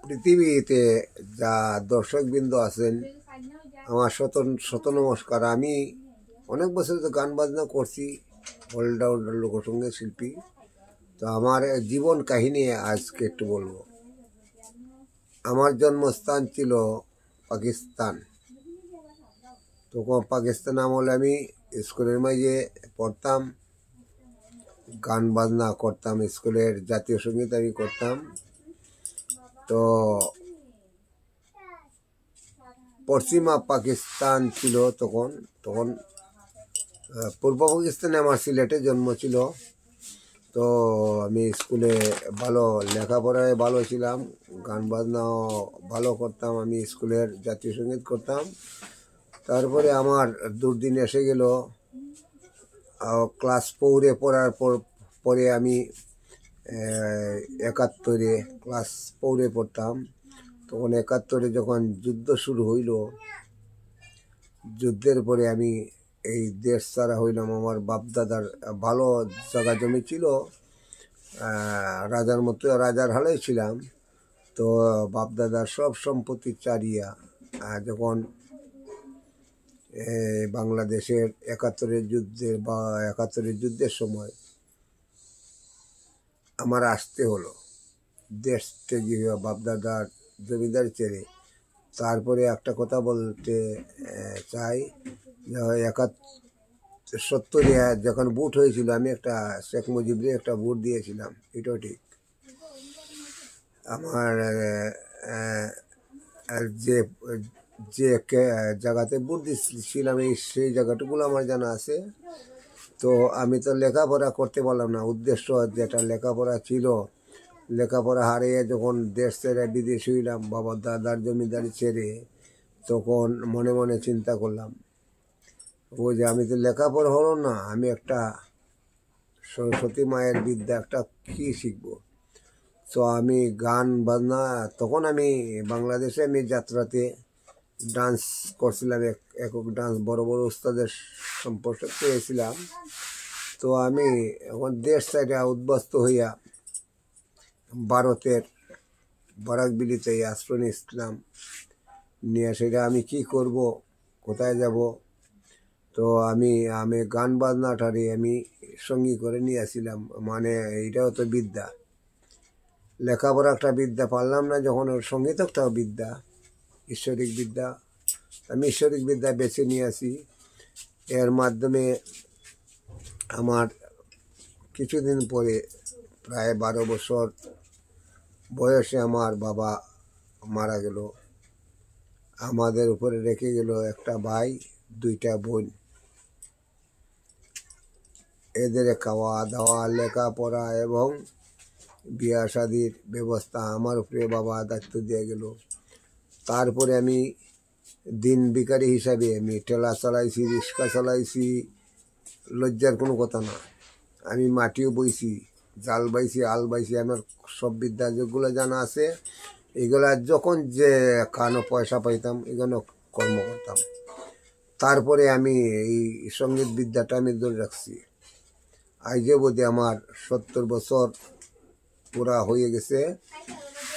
পৃথিবীতে যা দর্শকবৃন্দ আছেন আমার শত নমস্কার। আমি অনেক বছর তো গান বাজনা করছি, অলরাউন্ডার লোকসঙ্গীত শিল্পী। তো আমার জীবন কাহিনী আজকে একটু বলবো। আমার জন্মস্থান ছিল পাকিস্তান। তখন পাকিস্তান আমলে আমি স্কুলের মাঝে পড়তাম, গান বাজনা করতাম, স্কুলের জাতীয় সঙ্গীত আমি করতাম। তো পশ্চিমা পাকিস্তান ছিল তখন পূর্ব পাকিস্তানে আমার সিলেটে জন্ম ছিল। তো আমি স্কুলে ভালো লেখাপড়ায় ভালো ছিলাম, গান বাজনাও ভালো করতাম, আমি স্কুলের জাতীয় সঙ্গীত করতাম। তারপরে আমার দুর্দিন এসে গেল। ক্লাস 4-এ পড়ার পরে আমি 71-এ ক্লাস 4-এ পড়তাম। তখন 71-এ যখন যুদ্ধ শুরু হইল, যুদ্ধের পরে আমি এই দেশ ছাড়া হইলাম। আমার বাপদাদার ভালো জায়গা জমি ছিল, রাজার মতো রাজার হালে ছিলাম। তো বাপদাদার সব সম্পত্তি চারিয়া যখন বাংলাদেশের 71-এর যুদ্ধের সময় আমার আসতে হলো দেশ থেকে, বাপদাদার জমিদার ছেড়ে। তারপরে একটা কথা বলতে চাই, 71-70 যখন ভোট হয়েছিল, আমি একটা শেখ মুজিবরে একটা ভোট দিয়েছিলাম, এটাও ঠিক। আমার যে যে জায়গাতে ভোট দিচ্ছিলাম সেই জায়গাটুকুলো আমার জানা আছে। তো আমি তো লেখাপড়া করতে পারলাম না। উদ্দেশ্য যেটা লেখাপড়া ছিল, লেখাপড়া হারিয়ে যখন দেশ ছেড়ে বিদেশ হইলাম, বাবার দাদার জমিদারি ছেড়ে, তখন মনে মনে চিন্তা করলাম, ও যে আমি তো লেখাপড়া হলো না, আমি একটা সরস্বতী মায়ের বিদ্যা একটা কী শিখবো। তো আমি গান বাজনা, তখন আমি বাংলাদেশে আমি যাত্রাতে ডান্স করছিলাম, একক ডান্স, বড় বড় উস্তাদের সম্পর্ক পেয়েছিলাম। তো আমি এখন দেশ সাইডে উদ্বস্ত হইয়া ভারতের বারাকবিলিতে আশ্রয় নিয়েছিলাম। নিয়ে সেটা আমি কি করব, কোথায় যাব। তো আমি গান বাজনাটারে আমি সঙ্গী করে নিয়ে আসছিলাম। মানে এইটাও তো বিদ্যা, লেখাপড়া একটা বিদ্যা পারলাম না যখন, ওর সঙ্গীত একটা বিদ্যা, ঈশ্বরিক বিদ্যা। আমি ঈশ্বরিক বিদ্যা বেছে নিয়ে আসি। এর মাধ্যমে আমার কিছুদিন পরে, প্রায় 12 বছর বয়সে আমার বাবা মারা গেল। আমাদের উপরে রেখে গেল একটা ভাই, 2টা বোন। এদের খাওয়া দাওয়া, লেখাপড়া এবং বিয়া শাদির ব্যবস্থা আমার উপরে বাবা দায়িত্ব দিয়ে গেল। তারপরে আমি দিন ভিখারি হিসাবে আমি ঠেলা চালাইছি, রিক্সা চালাইছি, লজ্জার কোনো কথা না। আমি মাটিও বইছি, জাল বাইছি, আল বাইছি, আমার সব বিদ্যা যেগুলো জানা আছে, এগুলা যখন যে কানো পয়সা পাইতাম এগুলো কর্ম করতাম। তারপরে আমি এই সঙ্গীত বিদ্যাটা আমি ধরে রাখছি। আজকে বোধে আমার 70 বছর পুরা হয়ে গেছে।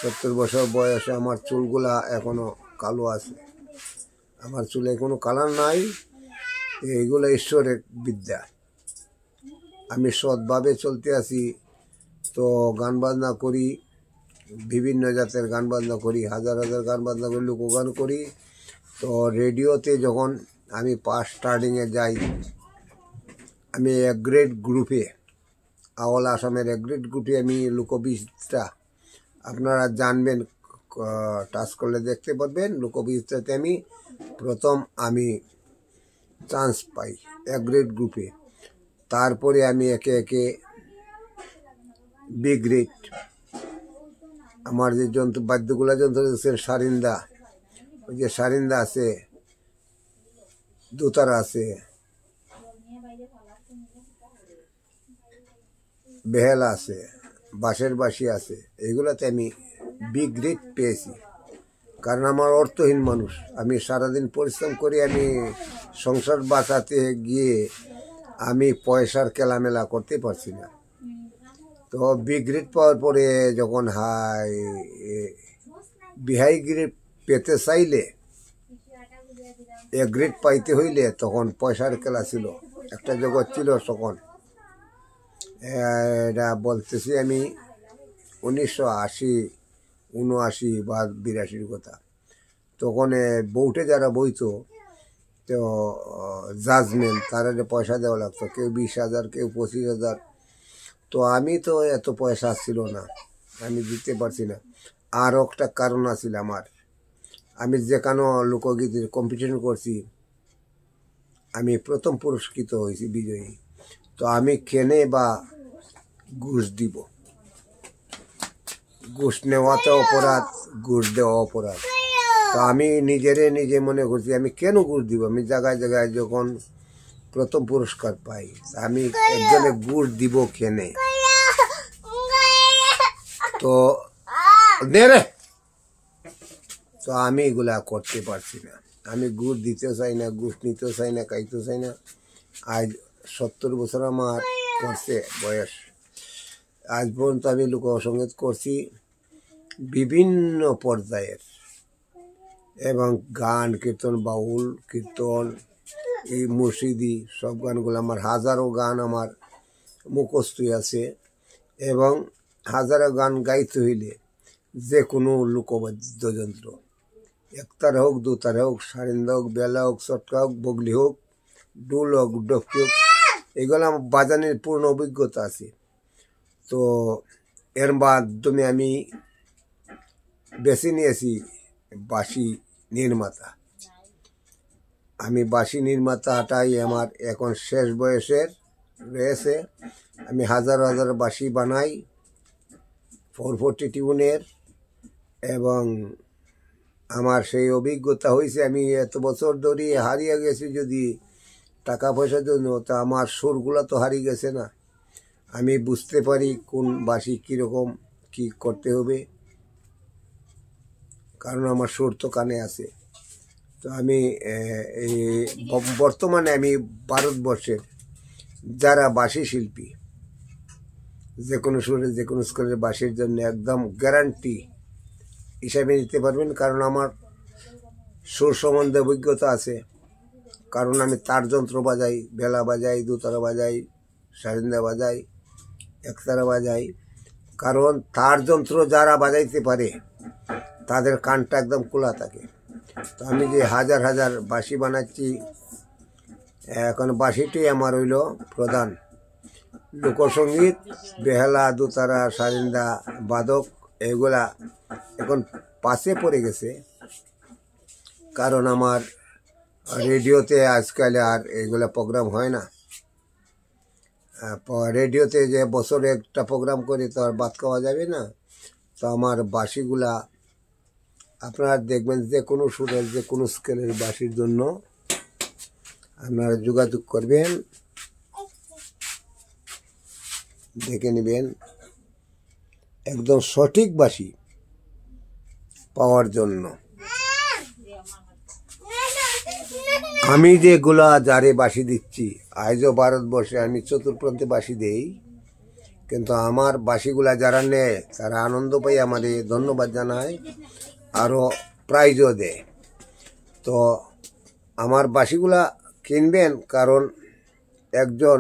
70 বছর বয়সে আমার চুলগুলা এখনো কালো আছে, আমার চুলে কোনো কালার নাই। এইগুলো ঈশ্বরের বিদ্যা। আমি সৎভাবে চলতে আছি। তো গান বাজনা করি, বিভিন্ন জাতের গান বাজনা করি, হাজার হাজার গান বাজনা করি, লোকগান করি। তো রেডিওতে যখন আমি স্টার্টিংয়ে যাই, আমি এক গ্রেড গ্রুপে, আওয়াল আসামের এক গ্রেড গ্রুপে আমি লোকবিচিত্রা, আপনারা জানবেন, টাচ করলে দেখতে পারবেন। লোকবিচিত্রাতে আমি প্রথম চান্স পাই এক গ্রেড গ্রুপে। তারপরে আমি একে একে বি গ্রেড, আমার যে বাদ্যগুলা যন্ত্র আছে, সারিন্দা, ওই যে সারিন্দা আছে, দোতারা আছে, বেহেলা আছে, বাঁশের বাঁশি আছে, এগুলাতে আমি বি গ্রেড পেয়েছি। কারণ আমার অর্থহীন মানুষ, আমি সারাদিন পরিশ্রম করি, আমি সংসার বাঁচাতে গিয়ে আমি পয়সার কেলামেলা করতে পারছি না। তো বি গ্রেড পাওয়ার পরে যখন বিহাই গ্রেড পেতে চাইলে এ গ্রেড পাইতে হইলে তখন পয়সার খেলা ছিল, একটা জগৎ ছিল তখন। এটা বলতেছি আমি 1980, 79 বা 82 কথা। তখন বউটে যারা বইতো তো জাজমেন্ট তারা পয়সা দেওয়া লাগতো, কেউ 20,000, কেউ 25,000। তো আমি তো এত পয়সা ছিল না, আমি দিতে পারছি না। আর একটা কারণ আছিল আমার, আমি যেখানে লোকগীতের কম্পিটিশন করছি আমি প্রথম পুরস্কৃত হয়েছি, বিজয়ী। তো আমি কেনে বা ঘুষ দিব? ঘুষ নেওয়াতে অপরাধ, ঘুষ দেওয়া অপরাধ। তো আমি নিজে মনে করছি আমি কেন ঘুষ দিব? আমি জায়গায় জায়গায় যখন প্রথম পুরস্কার পাই আমি একজনে ঘুষ দিব কেনে? তো তো আমি এগুলা করতে পারছি না। আমি ঘুষ দিতেও চাই না, ঘুষ নিতেও চাই না, খাইতেও চাই না। আজ 70 বছর আমার করছে বয়স। আজ পর্যন্ত আমি লোকসঙ্গীত করছি বিভিন্ন পর্যায়ের, এবং গান কীর্তন, বাউল কীর্তন, এই মুর্শিদি সব গানগুলো আমার, হাজারো গান আমার মুখস্থ আছে। এবং হাজারো গান গাইতে হইলে যে কোনো লোকবাদ্যযন্ত্র, একতার হোক, দুতার হোক, সারিন্দা হোক, বেলা হোক, চটকা হোক, বগলি হোক, ডুল হোক, ডফকি হোক, এগুলো আমার বাজানের পূর্ণ অভিজ্ঞতা আছে। তো এর মাধ্যমে আমি বেছে নিয়েছি বাঁশি নির্মাতা। আমি বাঁশি নির্মাতাটাই আমার এখন শেষ বয়সের রয়েছে। আমি হাজার হাজার বাঁশি বানাই 440 টিউনের, এবং আমার সেই অভিজ্ঞতা হয়েছে। আমি এত বছর ধরে হারিয়ে গেছি যদি টাকা পয়সার জন্য, তো আমার সুরগুলো তো হারিয়ে গেছে না। আমি বুঝতে পারি কোন বাঁশি কীরকম কি করতে হবে, কারণ আমার সুর তো কানে আছে। তো আমি এই বর্তমানে আমি ভারতবর্ষের যারা বাঁশি শিল্পী, যে কোনো সুরে যে কোনো স্কুলের বাঁশির জন্য একদম গ্যারান্টি হিসাবে নিতে পারবেন, কারণ আমার সুর সম্বন্ধে অভিজ্ঞতা আছে। কারণ আমি তার যন্ত্র বাজাই, বেলা বাজাই, দুতারা বাজাই, সারিন্দা বাজাই, একতারা বাজাই। কারণ তার যন্ত্র যারা বাজাইতে পারে তাদের কানটা একদম খোলা থাকে। তো আমি যে হাজার হাজার বাঁশি বানাচ্ছি, এখন বাঁশিটি আমার হইল প্রধান। লোকসঙ্গীত, বেহালা, দুতারা, সারিন্দা, বাদক এগুলা এখন পাশে পড়ে গেছে, কারণ আমার রেডিওতে আজকাল আর এগুলা প্রোগ্রাম হয় না। রেডিওতে যে বছরে একটা প্রোগ্রাম করি তো আর ভাত খাওয়া যাবে না। তো আমার বাঁশিগুলা আপনারা দেখবেন, যে কোনো সুরের যে কোনো স্কেলের বাঁশির জন্য আপনারা যোগাযোগ করবেন, দেখে নেবেন একদম সঠিক বাঁশি পাওয়ার জন্য। আমি যেগুলা যারে বাঁশি দিচ্ছি, আজও ভারতবর্ষে আমি চতুর্প্রান্তে বাঁশি দেই, কিন্তু আমার বাঁশিগুলা যারা নেয় তারা আনন্দ পাই, আমাদের ধন্যবাদ জানায়, আরও প্রাইজও দেয়। তো আমার বাঁশিগুলা কিনবেন, কারণ একজন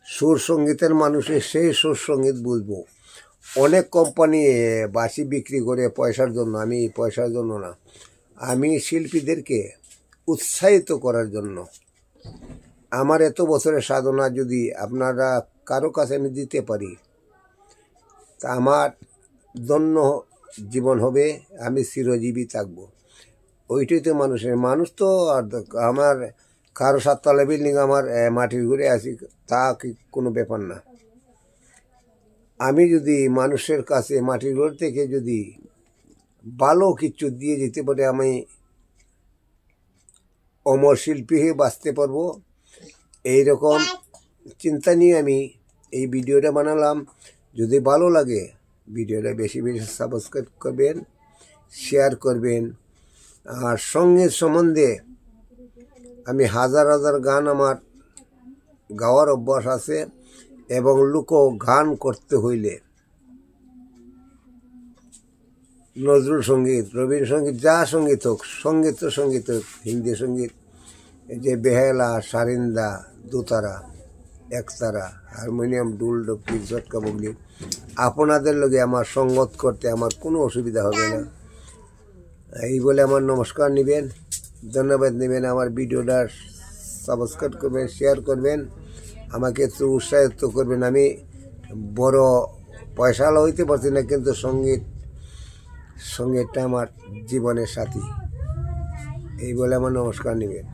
সুর সঙ্গীতের মানুষের সেই সুর সঙ্গীত বুঝবো। অনেক কোম্পানি বাঁশি বিক্রি করে পয়সার জন্য, আমি পয়সার জন্য না, আমি শিল্পীদেরকে উৎসাহিত করার জন্য। আমার এত বছরের সাধনা যদি আপনারা কারো কাছে আমি দিতে পারি, তা আমার ধন্য জীবন হবে, আমি চিরজীবী থাকবো। ওইটাই তো মানুষ তো। আর আমার কারো 7 তলা বিল্ডিং, আমার মাটির ঘুরে আসি, তা কি কোনো ব্যাপার না। আমি যদি মানুষের কাছে মাটির ঘর থেকে যদি ভালো কিছু দিয়ে যেতে পারি, আমি অমর শিল্পী হয়ে বাঁচতে পারবো। এইরকম চিন্তা নিয়ে আমি এই ভিডিওটা বানালাম। যদি ভালো লাগে ভিডিওটা বেশি বেশি সাবস্ক্রাইব করবেন, শেয়ার করবেন। আর সঙ্গীত সম্বন্ধে আমি হাজার হাজার গান আমার গাওয়ার অভ্যাস আছে, এবং লোক গান করতে হইলে নজরুল সঙ্গীত, রবীন্দ্রসঙ্গীত, যা সঙ্গীত হোক, সঙ্গীত তো সঙ্গীত হোক, হিন্দি সঙ্গীত, এই যে বেহালা, সারিন্দা, দোতারা, একতারা, হারমোনিয়াম, ডুল, ডপকি, ঝটকা, বগলি, আপনাদের লগে আমার সঙ্গত করতে আমার কোনো অসুবিধা হবে না। এই বলে আমার নমস্কার নেবেন, ধন্যবাদ নেবেন। আমার ভিডিওটা সাবস্ক্রাইব করবেন, শেয়ার করবেন, আমাকে একটু উৎসাহিত করবেন। আমি বড় পয়সাওয়ালা হইতে পারছি না, কিন্তু সঙ্গীতটা আমার জীবনের সাথী। এই বলে আমার নমস্কার নেবেন।